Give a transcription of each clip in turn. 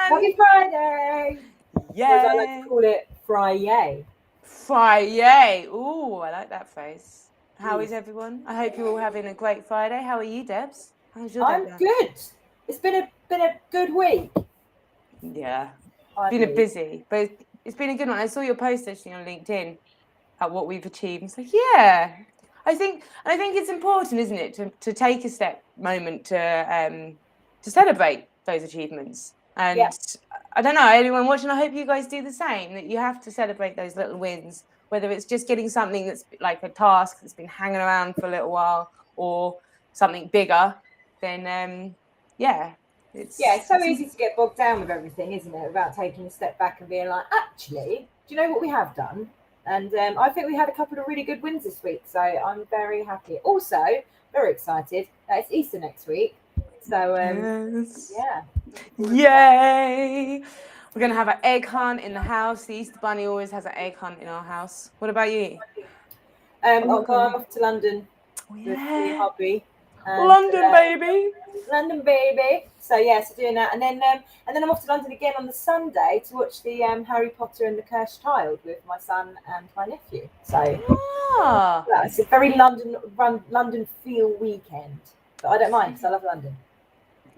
Happy Friday! Yay! Or as I like to call it, Friday. Friday. Ooh, I like that phrase. How is everyone? I hope you're all having a great Friday. How are you, Debs? How's your day I'm going? good. It's been a good week. Yeah, I been a believe. busy, but it's been a good one. I saw your post actually on LinkedIn at what we've achieved. It's like, yeah, I think it's important, isn't it, to take a moment to celebrate those achievements. And Yeah. I don't know, anyone watching, I hope you guys do the same, that you have to celebrate those little wins, whether it's just getting something that's like a task that's been hanging around for a little while or something bigger, then Yeah, it's so easy to get bogged down with everything, isn't it? Without taking a step back and being like, actually, do you know what we have done? And I think we had a couple of really good wins this week, so I'm very happy. Also, very excited. It's Easter next week, so yes. yeah. Yay! We're going to have an egg hunt in the house. The Easter Bunny always has an egg hunt in our house. What about you? I'm off to London with the Yeah. hobby. And, London, baby. London, baby. So yes, doing that, and then I'm off to London again on the Sunday to watch the Harry Potter and the Cursed Child with my son and my nephew. So yeah, it's a very London feel weekend, but I don't mind because I love London.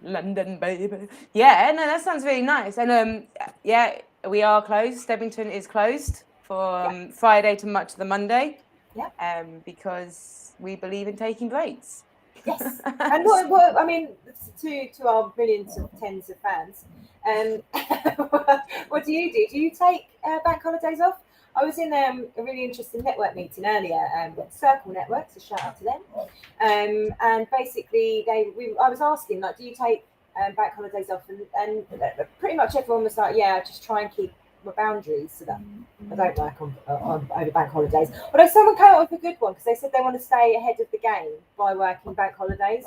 London, baby. Yeah, no, that sounds really nice. And yeah, we are closed. Stebbington is closed from Friday to much of the Monday. Yeah. Because we believe in taking breaks. Yes. And what I mean to our millions of tens of fans, what do you do? Do you take bank holidays off? I was in a really interesting network meeting earlier with Circle Network, so shout out to them. And basically, I was asking, like, do you take bank holidays off? And pretty much everyone was like, yeah, just try and keep my boundaries so that I don't work on over bank holidays. But someone came up with a good one because they said they want to stay ahead of the game by working bank holidays.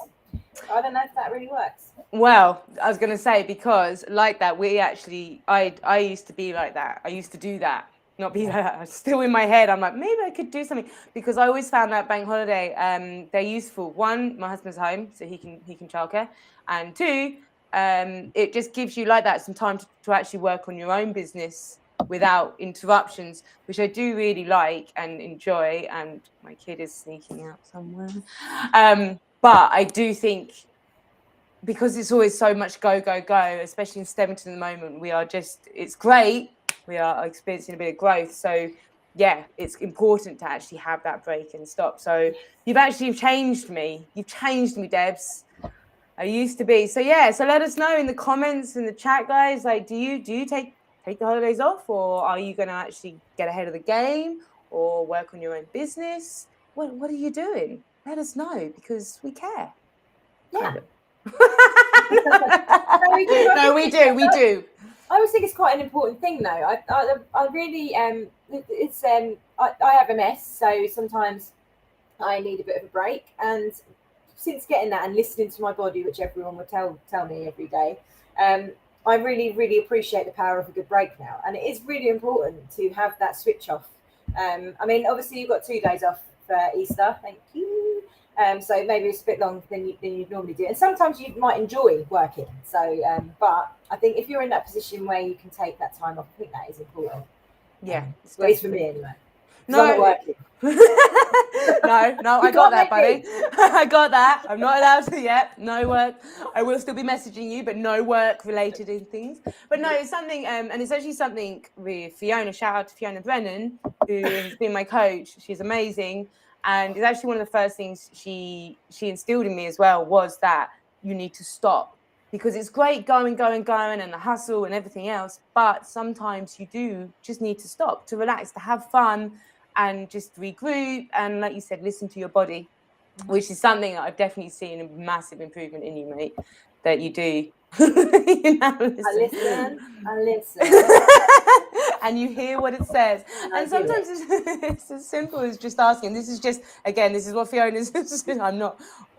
I don't know if that really works. Well, I was going to say, because like that, I used to be like that. I used to do that. Not be like that. Still in my head, I'm like, maybe I could do something, because I always found that bank holiday, they're useful. One, my husband's home, so he can childcare, and two, it just gives you like that some time to actually work on your own business without interruptions, which I do really like and enjoy. And my kid is sneaking out somewhere, but I do think, because it's always so much go, especially in Stebbington at the moment, it's great. We are experiencing a bit of growth. So yeah, it's important to actually have that break and stop. So you've changed me. You've changed me, Debs. I used to be. So yeah, so let us know in the comments, in the chat, guys. Like, do you take the holidays off, or are you going to actually get ahead of the game or work on your own business? What are you doing? Let us know, because we care. Yeah. Kind of. No, we do. I always think it's quite an important thing, though. I really it's I have MS, so sometimes I need a bit of a break. And since getting that and listening to my body, which everyone would tell me every day, I really, really appreciate the power of a good break now. And it is really important to have that switch off. I mean, obviously you've got 2 days off for Easter. Thank you. So maybe it's a bit longer than you'd normally do. And sometimes you might enjoy working. So, but I think if you're in that position where you can take that time off, I think that is important. Yeah. At least for me, anyway. No. I'm not working. no, I got that, buddy. I got that. I'm not allowed to yet. No work. I will still be messaging you, but no work related in things. But no, it's something, and it's actually something with Fiona. Shout out to Fiona Brennan, who has been my coach. She's amazing. And it's actually one of the first things she instilled in me as well, was that you need to stop. Because it's great going, and the hustle and everything else. But sometimes you do just need to stop, to relax, to have fun, and just regroup. And like you said, listen to your body, which is something that I've definitely seen a massive improvement in you, mate, that you do. I listen. And you hear what it says. And sometimes it's as simple as just asking. This is what Fiona's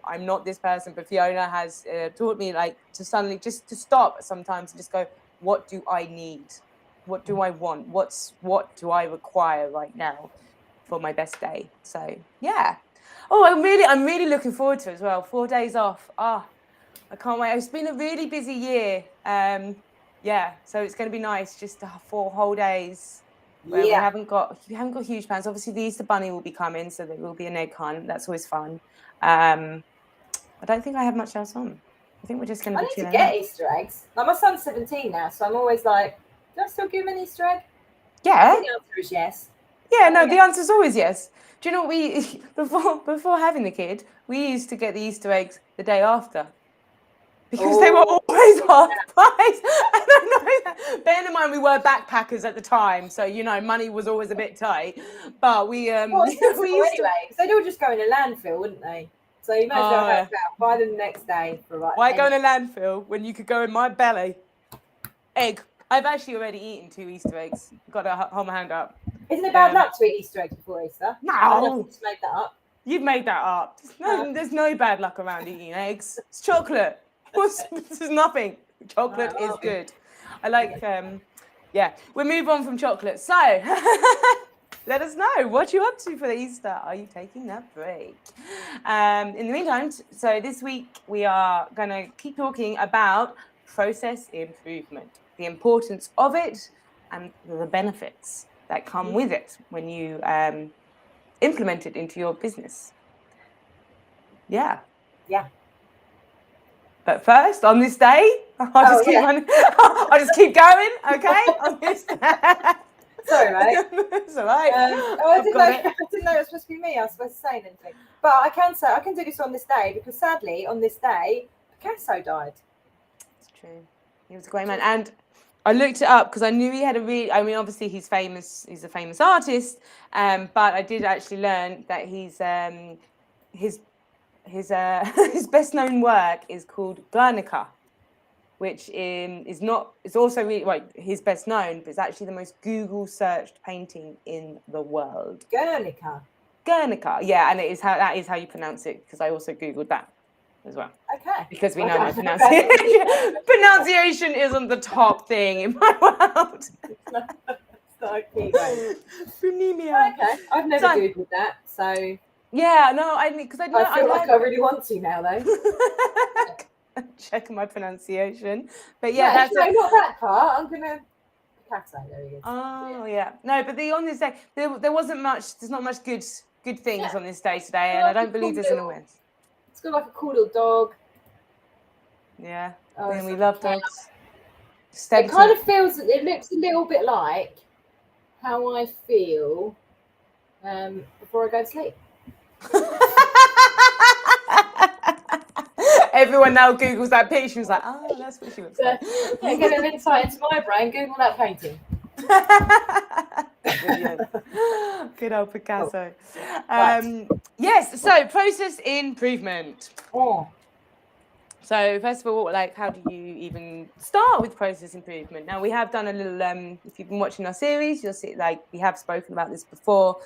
I'm not this person, but Fiona has taught me, like, to suddenly just to stop sometimes and just go, what do I need? What do I want? What do I require right now for my best day? So yeah. Oh, I'm really looking forward to it as well. 4 days off. I can't wait. It's been a really busy year. Yeah, so it's going to be nice, just 4 whole days where we haven't got huge plans. Obviously, the Easter Bunny will be coming, so there will be an egg hunt. That's always fun. I don't think I have much else on. I think we're just going to I be need to chilling get out. Easter eggs. Like, my son's 17 now, so I'm always like, do I still give him an Easter egg? I Yeah. think the answer is yes. Yeah, no, the answer is always yes. Do you know what we before having the kid, we used to get the Easter eggs the day after. Because they were always half price. And I know that. Bearing in mind we were backpackers at the time, so you know money was always a bit tight. But we Well, it's sensible we used anyway, because they'd all just go in a landfill, wouldn't they? So you might as well help out, buy them the next day for like. Why go in a landfill when you could go in my belly? Egg. I've actually already eaten 2 Easter eggs. Got to hold my hand up. Isn't it bad luck to eat Easter eggs before Easter? No. Just made that up. You've made that up. There's no bad luck around eating eggs. It's chocolate. This is nothing. Chocolate is good. I like, yeah. We'll move on from chocolate. So, let us know what you're up to for the Easter. Are you taking that break? In the meantime, so this week we are going to keep talking about process improvement, the importance of it, and the benefits that come with it when you implement it into your business. Yeah. But first, on this day, I'll just keep going, okay? On this day. Sorry, mate. It's all right. I didn't know it was supposed to be me. I was supposed to say anything. But I can do this on this day because sadly, on this day, Picasso died. It's true. He was a great man. And I looked it up because I knew he had obviously he's famous. He's a famous artist. But I did actually learn that his best known work is called Guernica, which is also really his best known, but it's actually the most Google searched painting in the world. Guernica, yeah, and that is how you pronounce it, because I also Googled that as well. Okay. Because we know my pronunciation. Pronunciation isn't the top thing in my world. Okay, I've never Googled that, so. Yeah, no, I feel like I really want to now, though. Check my pronunciation, but yeah, that's not that part. I'm gonna Picasso. There he is. Oh yeah, no, but on this day there wasn't much. There's not much good things on this day today, and I don't believe there's an awareness. It's got like a cool little dog. Yeah, and we love dogs. It kind of feels. It looks a little bit like how I feel before I go to sleep. Everyone now Googles that picture. It's like, oh, that's what she looks like. Get an insight into my brain. Google that painting. Good old Picasso. Yes. So process improvement. So first of all, how do you even start with process improvement? Now we have done a little. If you've been watching our series, you'll see we have spoken about this before.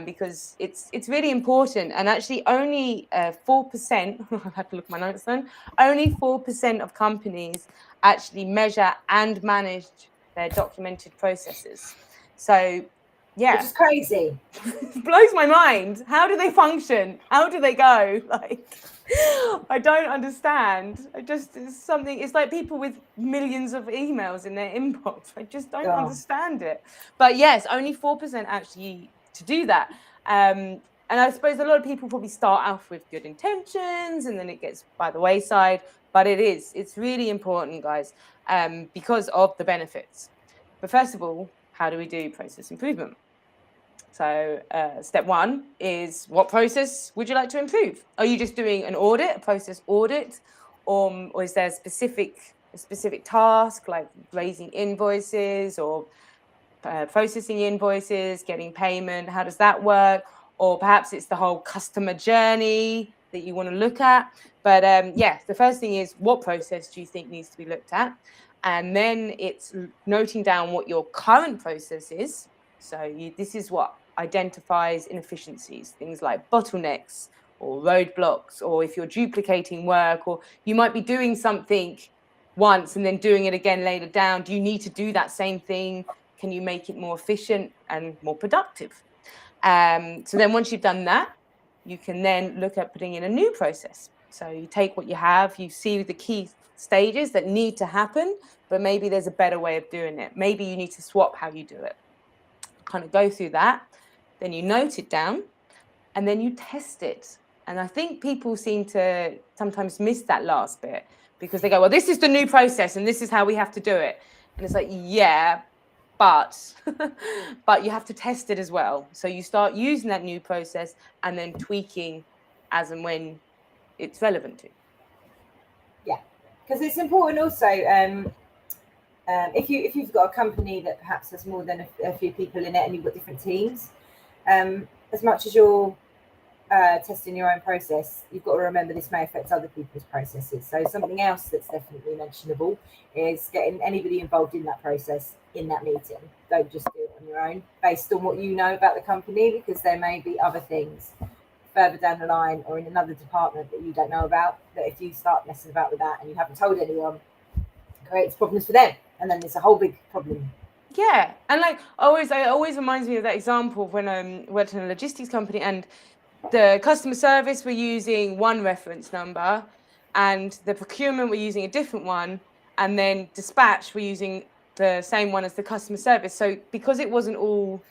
Because it's really important, and actually only 4%. I've had to look at my notes then. Only 4% of companies actually measure and manage their documented processes. So, yeah, which is crazy. It blows my mind. How do they function? How do they go? I don't understand. It's like people with millions of emails in their inbox. I just don't understand it. But yes, only 4% actually to do that. And I suppose a lot of people probably start off with good intentions and then it gets by the wayside, but it's really important, guys, because of the benefits. But first of all, how do we do process improvement? So step 1 is, what process would you like to improve? Are you just doing an audit, a process audit, or is there a specific task like raising invoices or processing invoices, getting payment? How does that work? Or perhaps it's the whole customer journey that you want to look at. But the first thing is, what process do you think needs to be looked at? And then it's noting down what your current process is. So this is what identifies inefficiencies, things like bottlenecks or roadblocks, or if you're duplicating work, or you might be doing something once and then doing it again later down. Do you need to do that same thing? Can you make it more efficient and more productive? So then once you've done that, you can then look at putting in a new process. So you take what you have, you see the key stages that need to happen, but maybe there's a better way of doing it. Maybe you need to swap how you do it. Kind of go through that, then you note it down, and then you test it. And I think people seem to sometimes miss that last bit because they go, well, this is the new process and this is how we have to do it. And it's like, yeah, but you have to test it as well. So you start using that new process and then tweaking as and when it's relevant to. Yeah, because it's important also. If you've got a company that perhaps has more than a few people in it and you've got different teams, as much as you're testing your own process, you've got to remember this may affect other people's processes. So something else that's definitely mentionable is getting anybody involved in that process in that meeting. Don't just do it on your own based on what you know about the company, because there may be other things further down the line or in another department that you don't know about, that if you start messing about with that and you haven't told anyone, it creates problems for them, and then there's a whole big problem. Yeah, and like it always reminds me of that example of when I worked in a logistics company and the customer service were using one reference number and the procurement were using a different one, and then dispatch were using the same one as the customer service. So because it wasn't all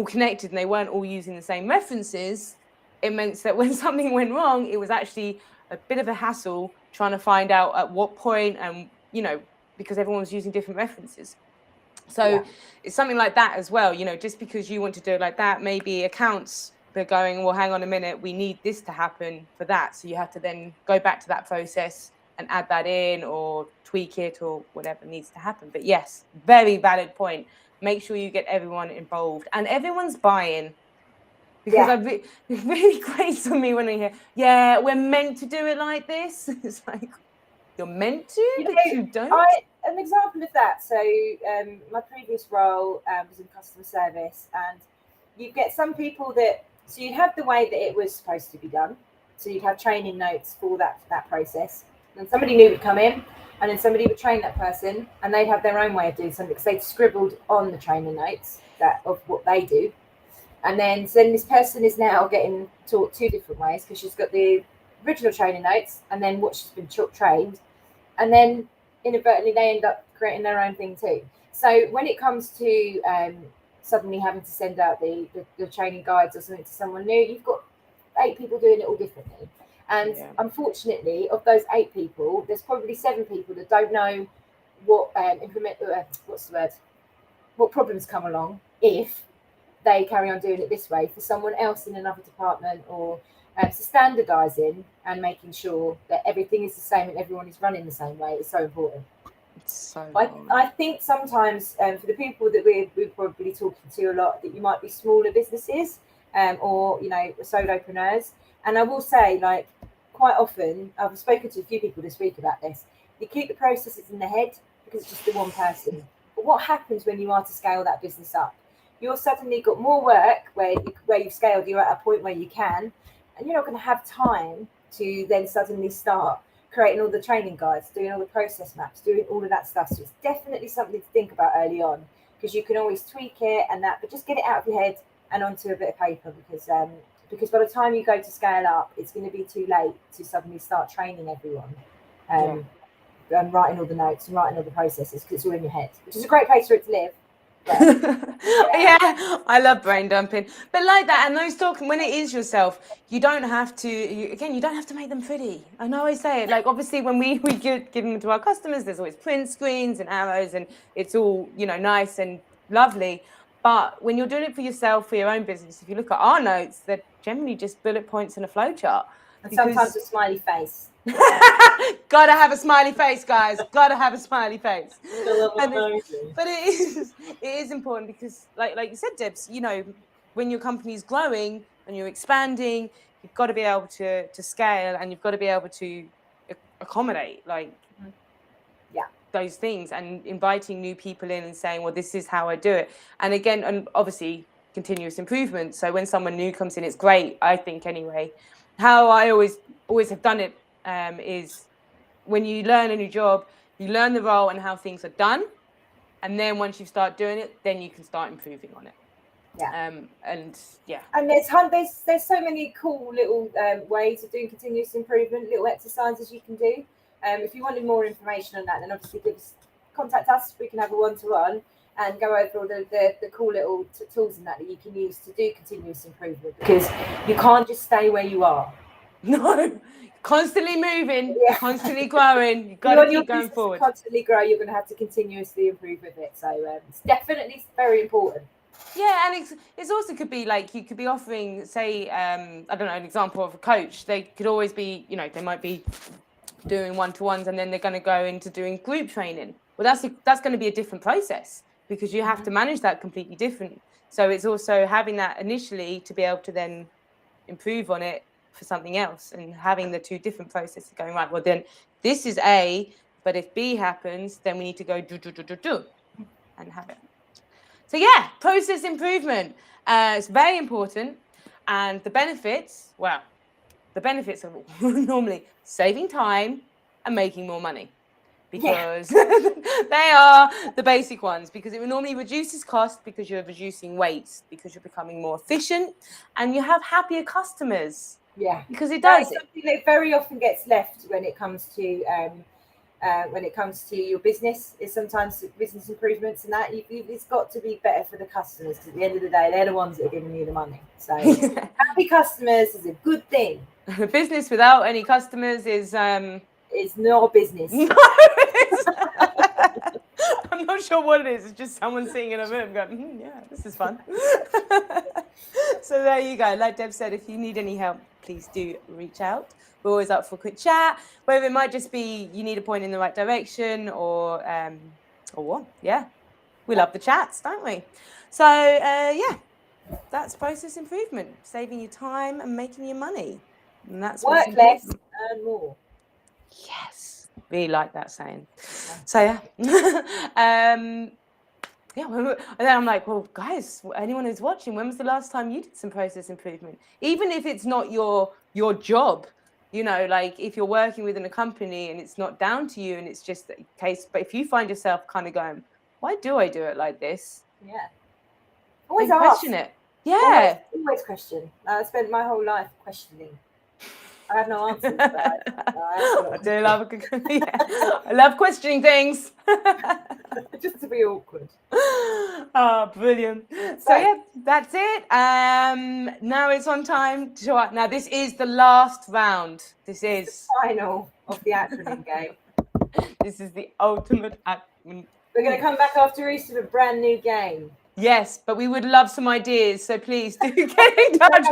connected and they weren't all using the same references, it meant that when something went wrong, it was actually a bit of a hassle trying to find out at what point, and because everyone was using different references. So it's something like that as well. Just because you want to do it like that, maybe accounts, they're going, well, hang on a minute, we need this to happen for that. So you have to then go back to that process and add that in or tweak it or whatever needs to happen. But yes, very valid point. Make sure you get everyone involved and everyone's buy-in. Because it really grates on me when I hear, yeah, we're meant to do it like this. It's like, you're meant to, but you don't. An example of that. So my previous role was in customer service, and you get some people so you'd have the way that it was supposed to be done. So you'd have training notes for that process. And somebody new would come in, and then somebody would train that person, and they'd have their own way of doing something because they'd scribbled on the training notes of what they do. And then this person is now getting taught two different ways, because she's got the original training notes and then what she's been trained. And then inadvertently they end up creating their own thing too. So when it comes to suddenly having to send out the training guides or something to someone new, you've got 8 people doing it all differently. And unfortunately, of those 8 people, there's probably 7 people that don't know what what problems come along if they carry on doing it this way for someone else in another department, or so standardizing and making sure that everything is the same and everyone is running the same way is so important. It's so I think sometimes for the people that we're probably talking to a lot, that you might be smaller businesses or solopreneurs. And I will say, like, quite often I've spoken to a few people this week about this. You keep the processes in the head because it's just the one person. But what happens when you are to scale that business up? You're suddenly got more work where you've scaled. You're at a point where you can, and you're not going to have time to then suddenly start creating all the training guides, doing all the process maps, doing all of that stuff. So it's definitely something to think about early on, because you can always tweak it and that, but just get it out of your head and onto a bit of paper, because by the time you go to scale up, it's going to be too late to suddenly start training everyone and writing all the notes and writing all the processes, because it's all in your head, which is a great place for it to live. Yeah, I love brain dumping, but like that, and those talking when it is yourself, you don't have to. You don't have to make them pretty. I know I say it, like, obviously when we give them to our customers, there's always print screens and arrows, and it's all nice and lovely. But when you're doing it for yourself, for your own business, if you look at our notes, they're generally just bullet points and a flowchart. And sometimes a smiley face. Gotta have a smiley face, guys. Gotta have a smiley face. But it is important, because like you said, Debs, when your company's growing and you're expanding, you've got to be able to scale, and you've got to be able to accommodate those things, and inviting new people in and saying, well, this is how I do it. And again, and obviously continuous improvement. So when someone new comes in, it's great, I think, anyway. How I always have done it is, when you learn a new job, you learn the role and how things are done. And then once you start doing it, then you can start improving on it. And yeah. And there's so many cool little ways of doing continuous improvement, little exercises you can do. If you wanted more information on that, then obviously contact us. We can have a one-to-one and go over all the cool little tools and that you can use to do continuous improvement, because you can't just stay where you are. No, constantly moving, constantly growing. You've got to keep going forward. Constantly grow. You're going to have to continuously improve with it. So it's definitely very important. Yeah, and it's also could be like you could be offering, say, I don't know, an example of a coach. They could always be, they might be doing one-to-ones, and then they're going to go into doing group training. Well, that's going to be a different process, because you have to manage that completely different. So it's also having that initially to be able to then improve on it for something else, and having the two different processes going, right, well, then this is A, but if B happens, then we need to go do and have it. So yeah, process improvement. It's very important. And the benefits, well, the benefits are normally saving time and making more money, because they are the basic ones, because it normally reduces cost, because you're reducing waste, because you're becoming more efficient, and you have happier customers. Yeah, because it does. Something that very often gets left when it comes to your business, is sometimes business improvements and that it's got to be better for the customers, because at the end of the day, they're the ones that are giving you the money. So happy customers is a good thing. A business without any customers is not a business. No, I'm not sure what it is. It's just someone sitting in a room going, yeah, this is fun. So there you go. Like Deb said, if you need any help, please do reach out. We're always up for a quick chat, whether it might just be you need a point in the right direction, or what. Yeah, we love the chats, don't we? So yeah, that's process improvement, saving you time and making you money. And that's work less, earn more. Yes, really like that saying. So yeah, and then I'm like, well, guys, anyone who's watching, when was the last time you did some process improvement? Even if it's not your job, like if you're working within a company and it's not down to you and it's just the case, but if you find yourself kind of going, why do I do it like this? Yeah. Always question it. Yeah. Always question. I spent my whole life questioning. I have no answers. I do love I love questioning things. Just to be awkward. Oh, brilliant. So yeah, that's it. Now it's on time to now this is the last round. This is the final of the acronym game. This is the ultimate acronym. We're going to come back after Easter with a brand new game. Yes, but we would love some ideas, so please do get in touch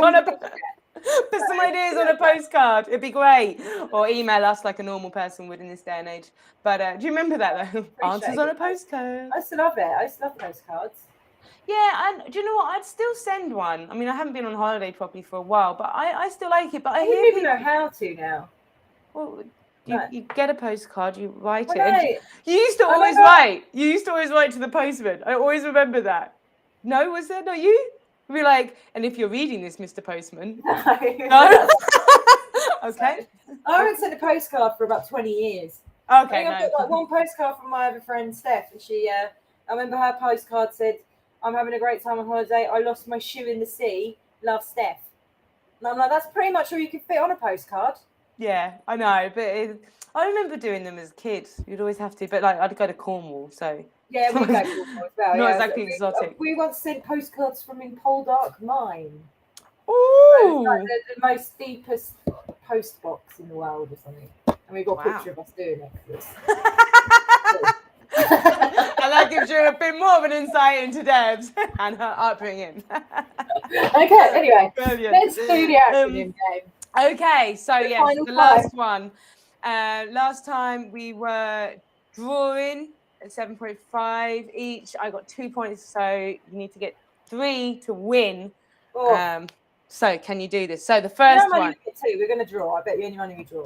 put some ideas on a postcard. It'd be great. Or email us like a normal person would in this day and age. But do you remember that though? Answers on a postcard. I used to love it. I used to love postcards. Yeah, and do you know what? I'd still send one. I mean, I haven't been on holiday properly for a while, but I still like it. But I don't even know how to now. Well, you get a postcard, you write it. No. You used to always write. You used to always write to the postman. I always remember that. No, was there not you? We'd be like, and if you're reading this, Mr. Postman. No. Okay. I haven't sent a postcard for about 20 years. Okay. I got like one postcard from my other friend Steph, and she, I remember her postcard said, "I'm having a great time on holiday. I lost my shoe in the sea. Love, Steph." And I'm like, that's pretty much all you can fit on a postcard. Yeah, I know, but I remember doing them as a kid. You'd always have to, but like I'd go to Cornwall, so. Yeah, we go to Cornwall as well. Not exactly exotic. We once sent postcards from in Poldark Mine. Ooh! Like the most deepest post box in the world or something. And we got a picture of us doing it. And that gives you a bit more of an insight into Debs and her upbringing. Okay, anyway, brilliant. Let's do the acronym game. Okay, so yes, the last one. Last time we were drawing at 7.5 each. I got 2 points, so you need to get 3 to win. Oh. So can you do this? So the first one. We're going to draw. I bet you any money we draw.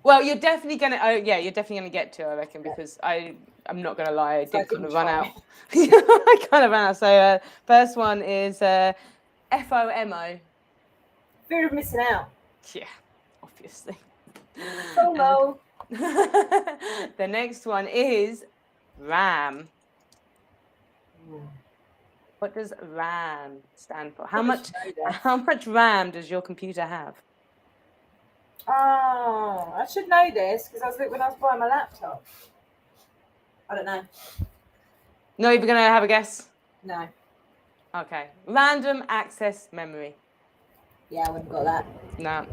Well, you're definitely going to. Oh yeah, you're definitely going to get 2, I reckon, because I'm not going to lie. I did kind of run out. I kind of ran out. So first one is FOMO. Fear of missing out. Yeah, obviously. FOMO. The next one is RAM. What does RAM stand for? Probably should know this. How much RAM does your computer have? Oh, I should know this because when I was buying my laptop. I don't know. Not even gonna have a guess. No. Okay. Random access memory. Yeah, I wouldn't got that. No.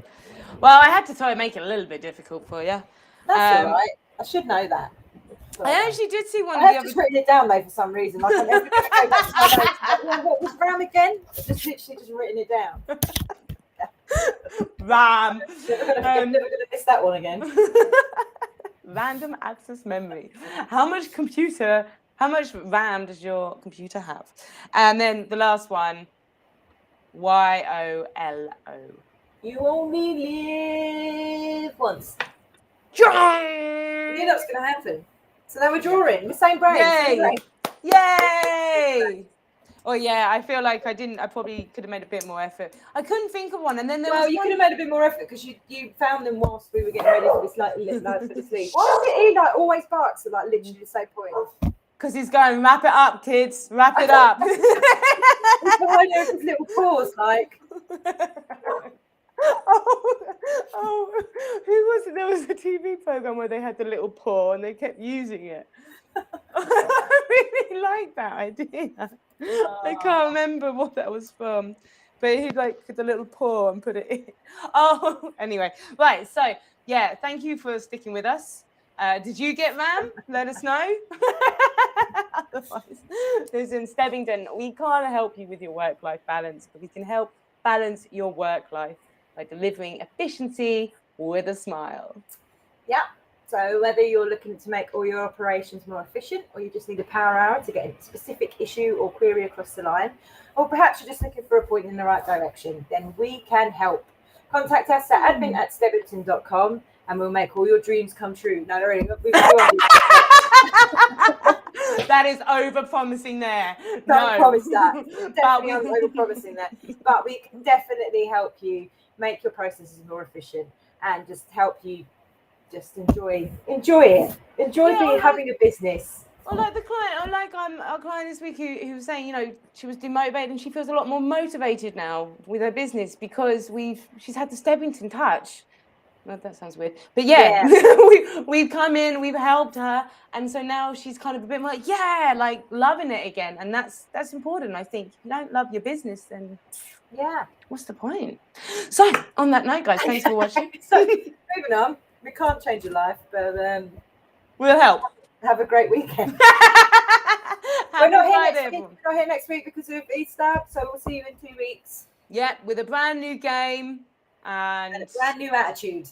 Well, I had to try and make it a little bit difficult for you. That's all right. I should know that. I actually did see one I of the have other. just written it down though for some reason. Like I'm never going to go back to my notes. Like, what was RAM again? I've just literally just written it down. RAM. I'm never going to miss that one again. Random access memory. How much RAM does your computer have? And then the last one, YOLO. You only live once. You knew that was going to happen. So they were drawing the same brain. Yay! Yay! Oh yeah, I feel like I probably could have made a bit more effort. I couldn't think of one, and then there was you one... could have made a bit more effort because you found them whilst we were getting ready for this for the sleep. Why is it he like always barks at like literally the same point? Because he's going, wrap it up, kids, wrap it up. It's behind his little paws, like. Oh, who was it? There was a TV program where they had the little paw and they kept using it. I really like that idea. I can't remember what that was from, but he like put the little paw and put it in. Oh, anyway, right. So yeah, thank you for sticking with us. Did you get RAM? Let us know. Otherwise, there's in Stebbington. We can't help you with your work-life balance, but we can help balance your work life by delivering efficiency with a smile. Yeah. So whether you're looking to make all your operations more efficient, or you just need a power hour to get a specific issue or query across the line, or perhaps you're just looking for a point in the right direction, then we can help. Contact us at admin@stebbington.com and we'll make all your dreams come true. No, really, that is over-promising there. Don't promise that. Definitely I'm over-promising that. But we can definitely help you make your processes more efficient and just help you just enjoy it. Enjoy having a business. Or like the client, or like our client this week who was saying, she was demotivated and she feels a lot more motivated now with her business because she's had the Stebbington touch. Well, that sounds weird, but yeah. we've come in, we've helped her, and so now she's kind of a bit more like loving it again, and that's important. I think if you don't love your business, then what's the point? So on that note, guys, thanks for watching. So moving on, we can't change your life, but we'll help. Have a great weekend. We're not here next week because of Easter, so we'll see you in 2 weeks. Yeah, with a brand new game. And a brand new attitude.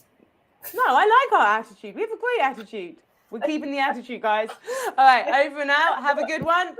No, I like our attitude. We have a great attitude. We're keeping the attitude, guys. All right, over and out. Have a good one.